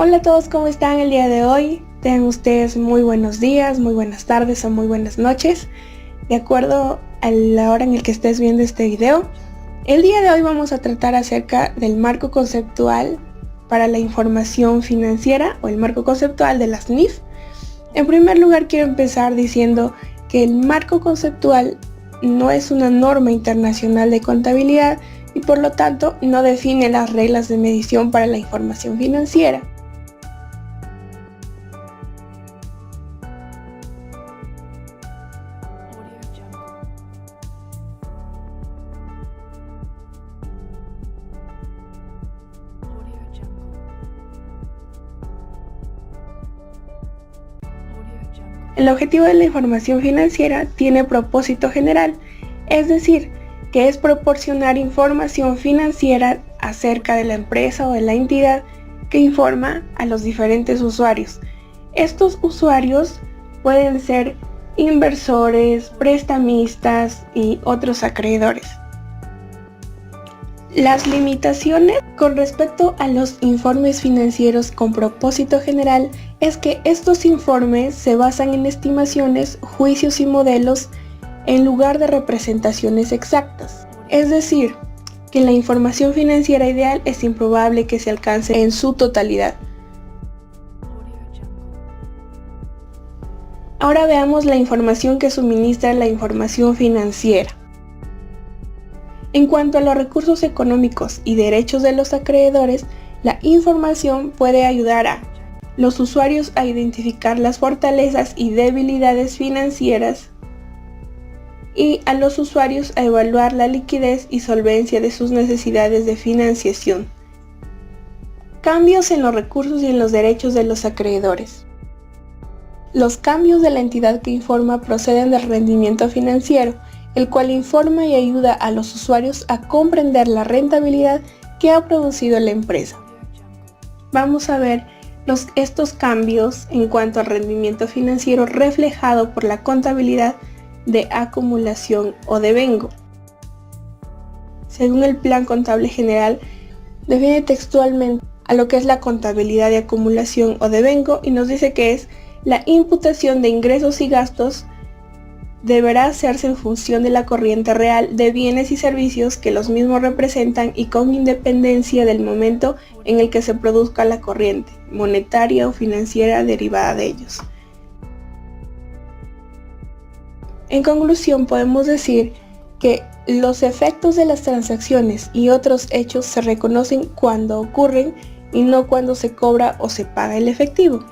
Hola a todos, ¿cómo están el día de hoy? Tengan ustedes muy buenos días, muy buenas tardes o muy buenas noches, de acuerdo a la hora en el que estés viendo este video. El día de hoy vamos a tratar acerca del marco conceptual para la información financiera o el marco conceptual de las NIF. En primer lugar, quiero empezar diciendo que el marco conceptual no es una norma internacional de contabilidad y por lo tanto no define las reglas de medición para la información financiera. El objetivo de la información financiera tiene propósito general, es decir, que es proporcionar información financiera acerca de la empresa o de la entidad que informa a los diferentes usuarios. Estos usuarios pueden ser inversores, prestamistas y otros acreedores. Las limitaciones con respecto a los informes financieros con propósito general es que estos informes se basan en estimaciones, juicios y modelos en lugar de representaciones exactas. Es decir, que la información financiera ideal es improbable que se alcance en su totalidad. Ahora veamos la información que suministra la información financiera. En cuanto a los recursos económicos y derechos de los acreedores, la información puede ayudar a los usuarios a identificar las fortalezas y debilidades financieras y a los usuarios a evaluar la liquidez y solvencia de sus necesidades de financiación. Cambios en los recursos y en los derechos de los acreedores. Los cambios de la entidad que informa proceden del rendimiento financiero, el cual informa y ayuda a los usuarios a comprender la rentabilidad que ha producido la empresa. Vamos a ver estos cambios en cuanto al rendimiento financiero reflejado por la contabilidad de acumulación o devengo. Según el Plan Contable General, define textualmente a lo que es la contabilidad de acumulación o devengo y nos dice que es la imputación de ingresos y gastos deberá hacerse en función de la corriente real de bienes y servicios que los mismos representan y con independencia del momento en el que se produzca la corriente monetaria o financiera derivada de ellos. En conclusión, podemos decir que los efectos de las transacciones y otros hechos se reconocen cuando ocurren y no cuando se cobra o se paga el efectivo.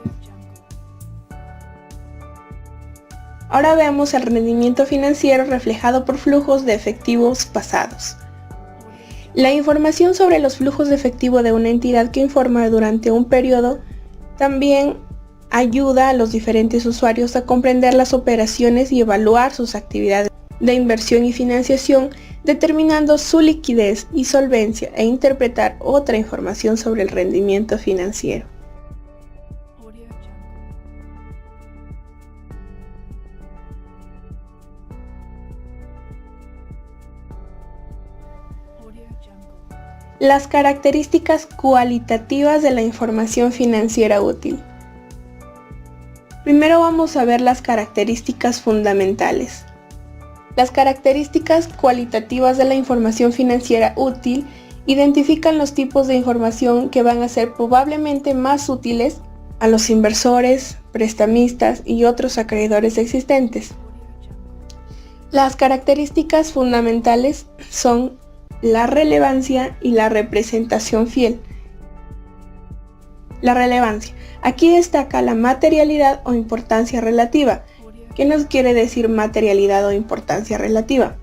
Ahora veamos el rendimiento financiero reflejado por flujos de efectivos pasados. La información sobre los flujos de efectivo de una entidad que informa durante un periodo también ayuda a los diferentes usuarios a comprender las operaciones y evaluar sus actividades de inversión y financiación, determinando su liquidez y solvencia e interpretar otra información sobre el rendimiento financiero. Las características cualitativas de la información financiera útil. Primero vamos a ver las características fundamentales. Las características cualitativas de la información financiera útil identifican los tipos de información que van a ser probablemente más útiles a los inversores, prestamistas y otros acreedores existentes. Las características fundamentales son la relevancia y la representación fiel. La relevancia. Aquí destaca la materialidad o importancia relativa. ¿Qué nos quiere decir materialidad o importancia relativa?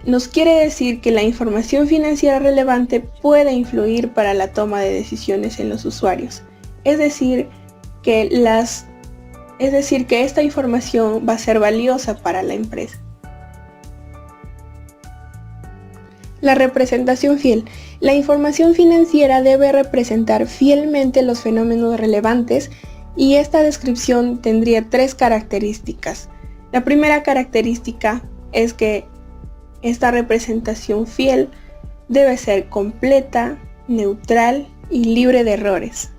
Nos quiere decir que la información financiera relevante puede influir para la toma de decisiones en los usuarios. Es decir, que esta información va a ser valiosa para la empresa. La representación fiel. La información financiera debe representar fielmente los fenómenos relevantes y esta descripción tendría tres características. La primera característica es que esta representación fiel debe ser completa, neutral y libre de errores.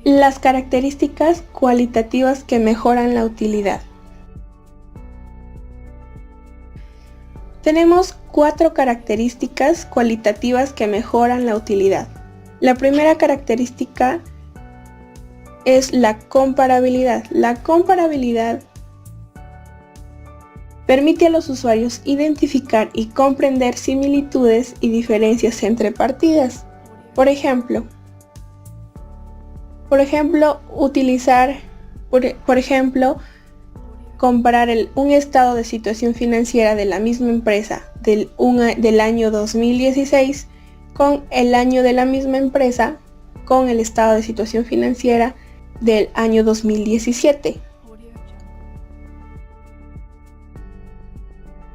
Las características cualitativas que mejoran la utilidad. Tenemos 4 características cualitativas que mejoran la utilidad. La primera característica es la comparabilidad. La comparabilidad permite a los usuarios identificar y comprender similitudes y diferencias entre partidas. Por ejemplo, comparar un estado de situación financiera de la misma empresa del año 2016 con el año de la misma empresa con el estado de situación financiera del año 2017.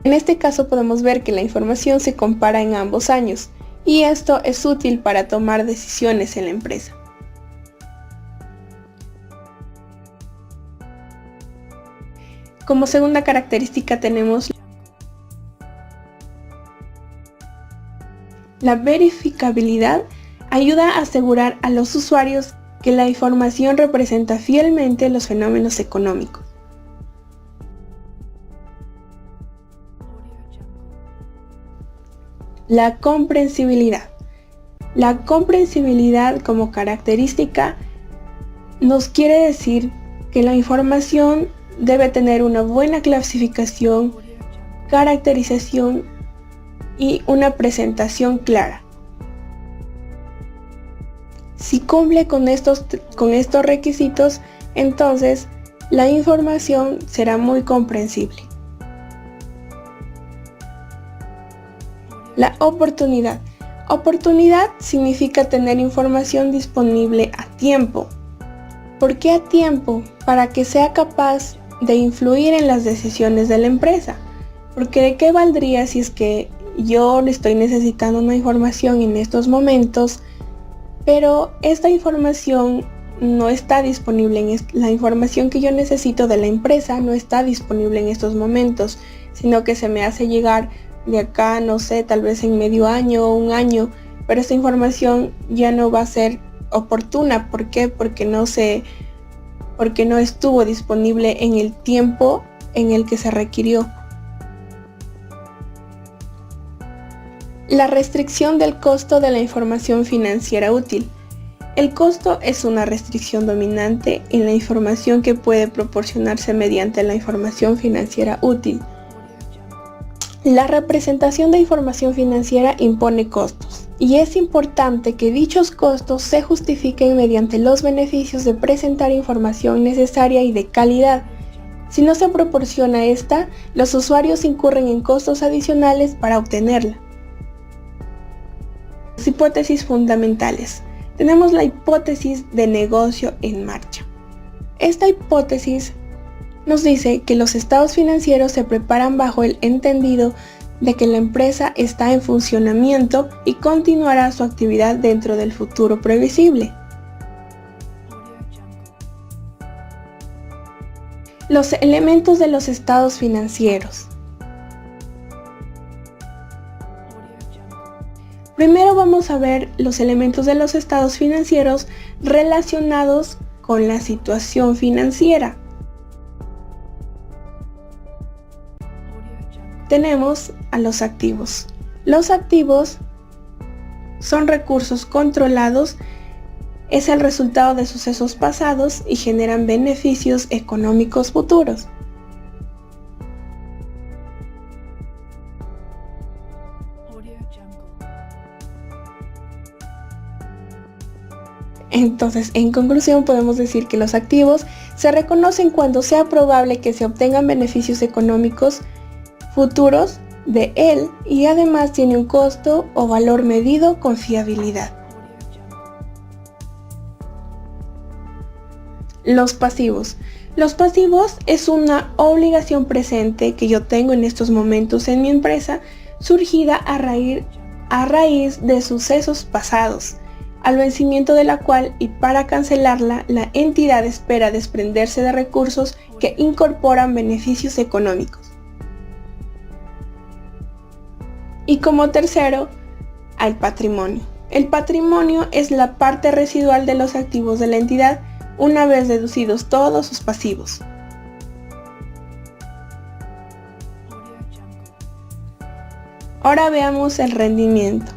En este caso podemos ver que la información se compara en ambos años y esto es útil para tomar decisiones en la empresa. Como segunda característica tenemos la verificabilidad. Ayuda a asegurar a los usuarios que la información representa fielmente los fenómenos económicos. La comprensibilidad. La comprensibilidad como característica nos quiere decir que la información debe tener una buena clasificación, caracterización y una presentación clara. Si cumple con estos requisitos, entonces la información será muy comprensible. La oportunidad. Oportunidad significa tener información disponible a tiempo. ¿Por qué a tiempo? Para que sea capaz de influir en las decisiones de la empresa. Porque ¿de qué valdría si es que yo estoy necesitando una información en estos momentos, pero esta información no está disponible, la información que yo necesito de la empresa no está disponible en estos momentos, sino que se me hace llegar de acá, no sé, tal vez en medio año o un año, pero esta información ya no va a ser oportuna. ¿Por qué? Porque no estuvo disponible en el tiempo en el que se requirió. La restricción del costo de la información financiera útil. El costo es una restricción dominante en la información que puede proporcionarse mediante la información financiera útil. La representación de información financiera impone costos, y es importante que dichos costos se justifiquen mediante los beneficios de presentar información necesaria y de calidad. Si no se proporciona esta, los usuarios incurren en costos adicionales para obtenerla. Las hipótesis fundamentales. Tenemos la hipótesis de negocio en marcha. Esta hipótesis nos dice que los estados financieros se preparan bajo el entendido de que la empresa está en funcionamiento y continuará su actividad dentro del futuro previsible. Los elementos de los estados financieros. Primero vamos a ver los elementos de los estados financieros relacionados con la situación financiera. Tenemos a los activos. Los activos son recursos controlados, es el resultado de sucesos pasados y generan beneficios económicos futuros. Entonces, en conclusión, podemos decir que los activos se reconocen cuando sea probable que se obtengan beneficios económicos futuros de él y además tiene un costo o valor medido con fiabilidad. Los pasivos. Los pasivos es una obligación presente que yo tengo en estos momentos en mi empresa, surgida a raíz de sucesos pasados, al vencimiento de la cual y para cancelarla, la entidad espera desprenderse de recursos que incorporan beneficios económicos. Y como tercero, al patrimonio. El patrimonio es la parte residual de los activos de la entidad una vez deducidos todos sus pasivos. Ahora veamos el rendimiento.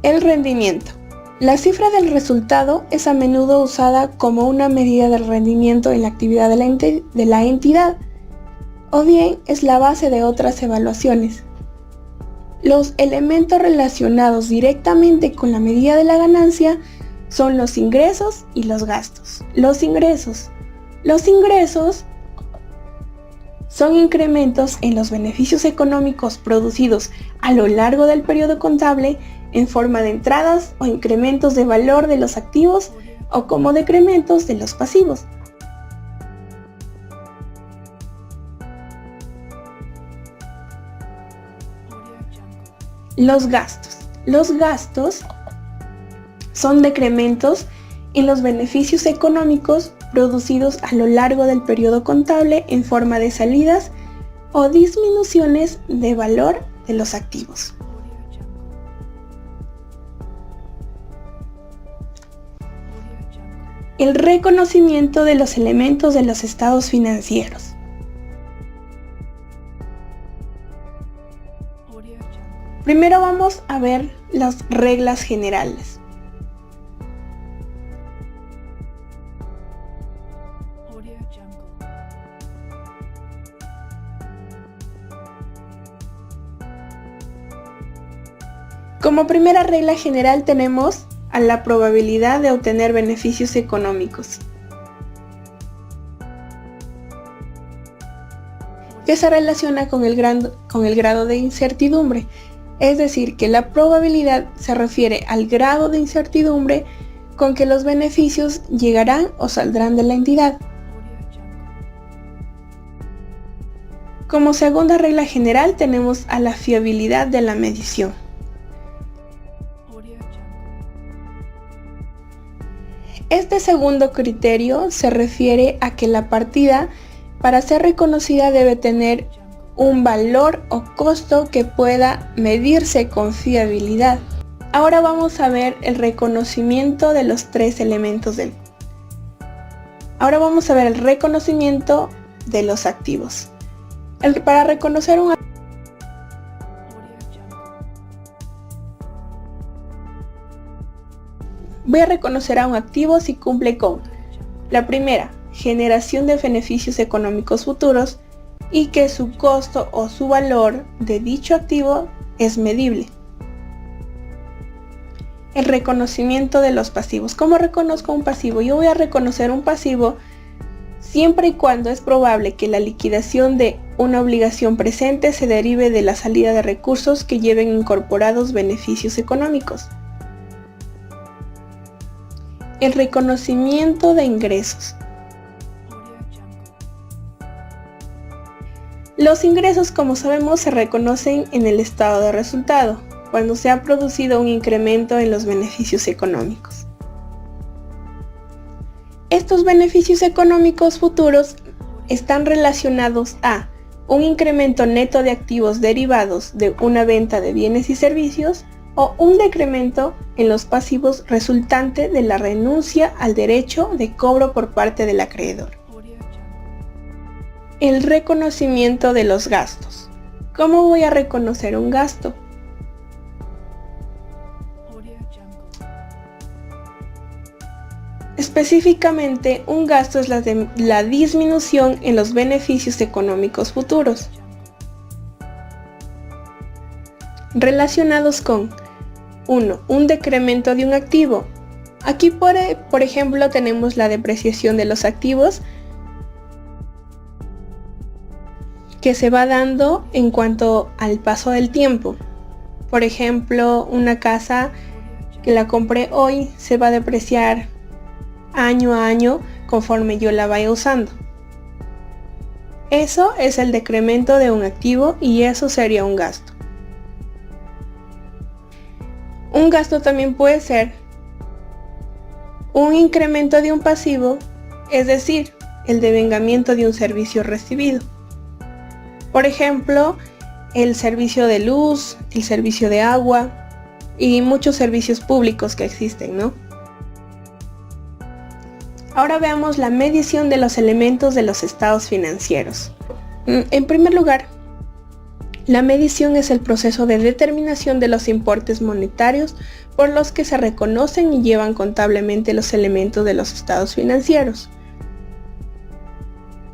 El rendimiento. La cifra del resultado es a menudo usada como una medida del rendimiento en la actividad de la entidad, o bien es la base de otras evaluaciones. Los elementos relacionados directamente con la medida de la ganancia son los ingresos y los gastos. Los ingresos son incrementos en los beneficios económicos producidos a lo largo del periodo contable en forma de entradas o incrementos de valor de los activos o como decrementos de los pasivos. Los gastos son decrementos en los beneficios económicos producidos a lo largo del periodo contable en forma de salidas o disminuciones de valor de los activos. El reconocimiento de los elementos de los estados financieros. Primero vamos a ver las reglas generales. Como primera regla general tenemos a la probabilidad de obtener beneficios económicos, que se relaciona con el grado de incertidumbre. Es decir, que la probabilidad se refiere al grado de incertidumbre con que los beneficios llegarán o saldrán de la entidad. Como segunda regla general tenemos a la fiabilidad de la medición. Este segundo criterio se refiere a que la partida, para ser reconocida, debe tener un valor o costo que pueda medirse con fiabilidad. Ahora vamos a ver el reconocimiento de los tres elementos Ahora vamos a ver el reconocimiento de los activos. Para reconocer un voy a reconocer a un activo si cumple con la primera, generación de beneficios económicos futuros y que su costo o su valor de dicho activo es medible. El reconocimiento de los pasivos. ¿Cómo reconozco un pasivo? Yo voy a reconocer un pasivo siempre y cuando es probable que la liquidación de una obligación presente se derive de la salida de recursos que lleven incorporados beneficios económicos. El reconocimiento de ingresos. Los ingresos, como sabemos, se reconocen en el estado de resultado, cuando se ha producido un incremento en los beneficios económicos. Estos beneficios económicos futuros están relacionados a un incremento neto de activos derivados de una venta de bienes y servicios o un decremento en los pasivos resultante de la renuncia al derecho de cobro por parte del acreedor. El reconocimiento de los gastos. ¿Cómo voy a reconocer un gasto? Específicamente, un gasto es la disminución en los beneficios económicos futuros, relacionados con 1. Un decremento de un activo. Aquí por ejemplo tenemos la depreciación de los activos que se va dando en cuanto al paso del tiempo. Por ejemplo, una casa que la compré hoy se va a depreciar año a año conforme yo la vaya usando. Eso es el decremento de un activo y eso sería un gasto. Un gasto también puede ser un incremento de un pasivo, es decir, el devengamiento de un servicio recibido. Por ejemplo, el servicio de luz, el servicio de agua y muchos servicios públicos que existen, ¿no? Ahora veamos la medición de los elementos de los estados financieros. En primer lugar, la medición es el proceso de determinación de los importes monetarios por los que se reconocen y llevan contablemente los elementos de los estados financieros.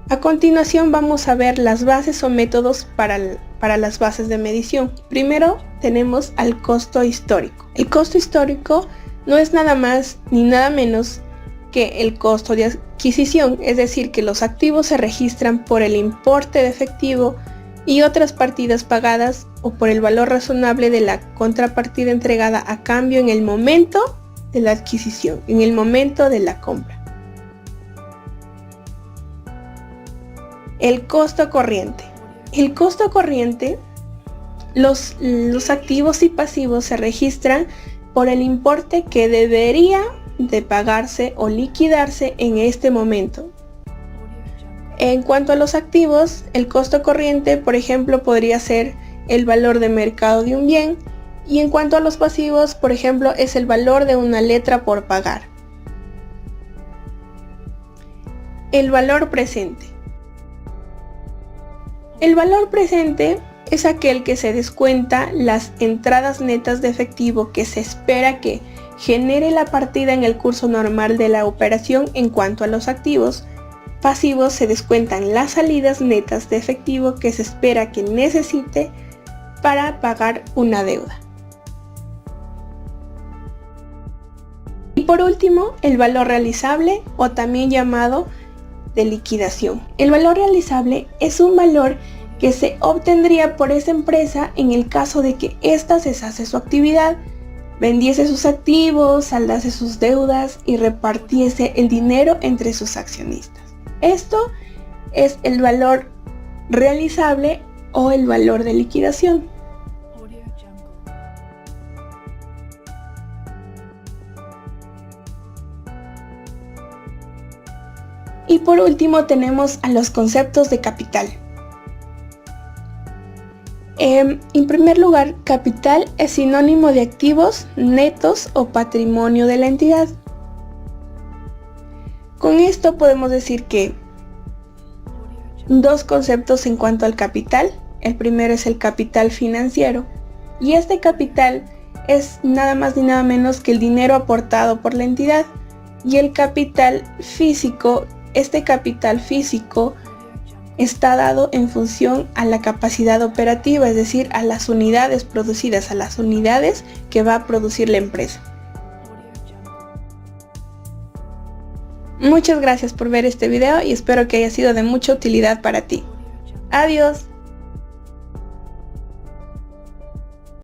A continuación vamos a ver las bases o métodos para las bases de medición. Primero tenemos al costo histórico. El costo histórico no es nada más ni nada menos que el costo de adquisición, es decir, que los activos se registran por el importe de efectivo y otras partidas pagadas o por el valor razonable de la contrapartida entregada a cambio en el momento de la adquisición, en el momento de la compra. El costo corriente. El costo corriente, los activos y pasivos se registran por el importe que debería de pagarse o liquidarse en este momento. En cuanto a los activos, el costo corriente, por ejemplo, podría ser el valor de mercado de un bien, y en cuanto a los pasivos, por ejemplo, es el valor de una letra por pagar. El valor presente. El valor presente es aquel que se descuenta las entradas netas de efectivo que se espera que genere la partida en el curso normal de la operación. En cuanto a los activos pasivos, se descuentan las salidas netas de efectivo que se espera que necesite para pagar una deuda. Y por último, el valor realizable, o también llamado de liquidación. El valor realizable es un valor que se obtendría por esa empresa en el caso de que ésta cesase su actividad, vendiese sus activos, saldase sus deudas y repartiese el dinero entre sus accionistas. Esto es el valor realizable o el valor de liquidación. Y por último tenemos a los conceptos de capital. En primer lugar, capital es sinónimo de activos netos o patrimonio de la entidad. Con esto podemos decir que dos conceptos en cuanto al capital. El primero es el capital financiero, y este capital es nada más ni nada menos que el dinero aportado por la entidad. Y el capital físico, este capital físico está dado en función a la capacidad operativa, es decir, a las unidades producidas, a las unidades que va a producir la empresa. Muchas gracias por ver este video y espero que haya sido de mucha utilidad para ti. Adiós.